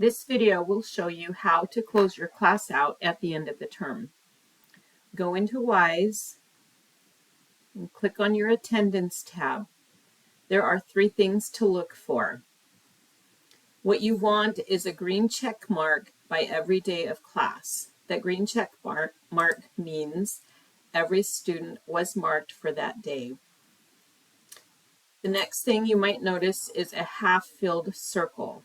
This video will show you how to close your class out at the end of the term. Go into WISE and click on your Attendance tab. There are 3 things to look for. What you want is a green check mark by every day of class. That green check mark means every student was marked for that day. The next thing you might notice is a half-filled circle.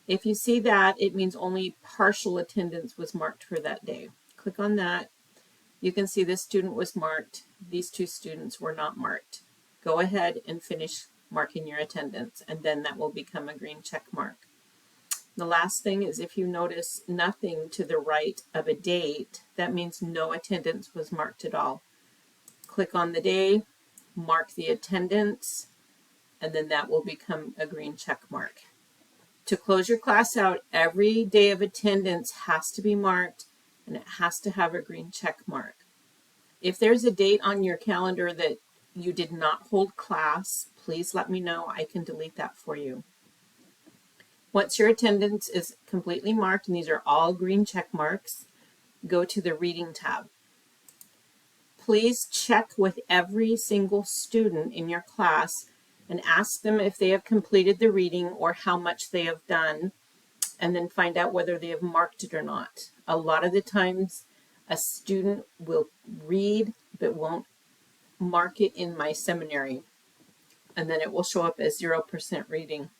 If you see that, it means only partial attendance was marked for that day. Click on that. You can see this student was marked. These 2 students were not marked. Go ahead and finish marking your attendance, and then that will become a green check mark. The last thing is if you notice nothing to the right of a date, that means no attendance was marked at all. Click on the day, mark the attendance, and then that will become a green check mark. To close your class out, every day of attendance has to be marked and it has to have a green check mark. If there's a date on your calendar that you did not hold class, please let me know. I can delete that for you. Once your attendance is completely marked, and these are all green check marks, go to the Reading tab. Please check with every single student in your class and ask them if they have completed the reading or how much they have done, and then find out whether they have marked it or not. A lot of the times a student will read but won't mark it in my seminary, and then it will show up as 0% reading.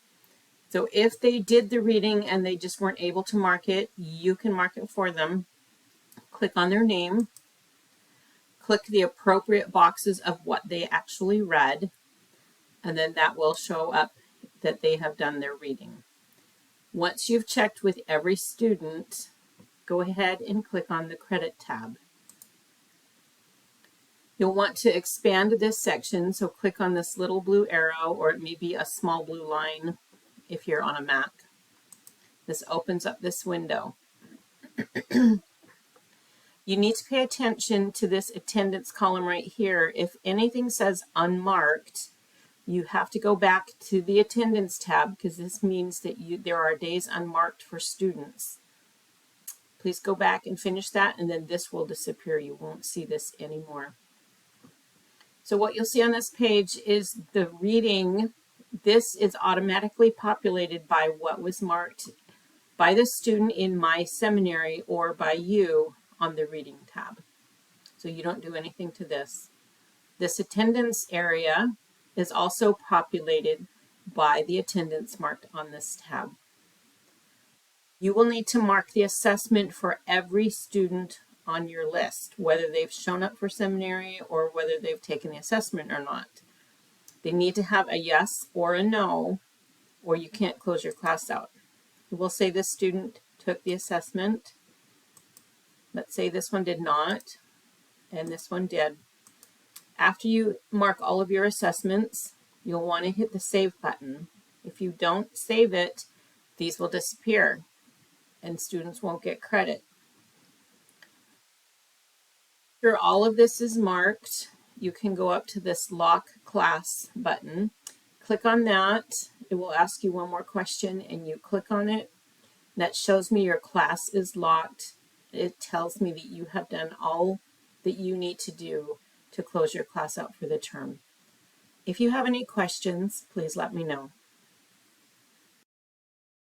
So if they did the reading and they just weren't able to mark it, you can mark it for them. Click on their name, click the appropriate boxes of what they actually read, and then that will show up that they have done their reading. Once you've checked with every student, go ahead and click on the Credit tab. You'll want to expand this section, so click on this little blue arrow, or it may be a small blue line if you're on a Mac. This opens up this window. You need to pay attention to this attendance column right here. If anything says unmarked, you have to go back to the Attendance tab, because this means that there are days unmarked for students. Please go back and finish that, and then this will disappear. You won't see this anymore. So what you'll see on this page is the reading. This is automatically populated by what was marked by the student in my seminary or by you on the Reading tab. So you don't do anything to this. This attendance area is also populated by the attendance marked on this tab. You will need to mark the assessment for every student on your list, whether they've shown up for seminary or whether they've taken the assessment or not. They need to have a yes or a no, or you can't close your class out. We'll say this student took the assessment. Let's say this one did not, and this one did. After you mark all of your assessments, you'll want to hit the Save button. If you don't save it, these will disappear, and students won't get credit. After all of this is marked, you can go up to this Lock Class button. Click on that. It will ask you one more question, and you click on it. That shows me your class is locked. It tells me that you have done all that you need to do to close your class out for the term. If you have any questions, please let me know.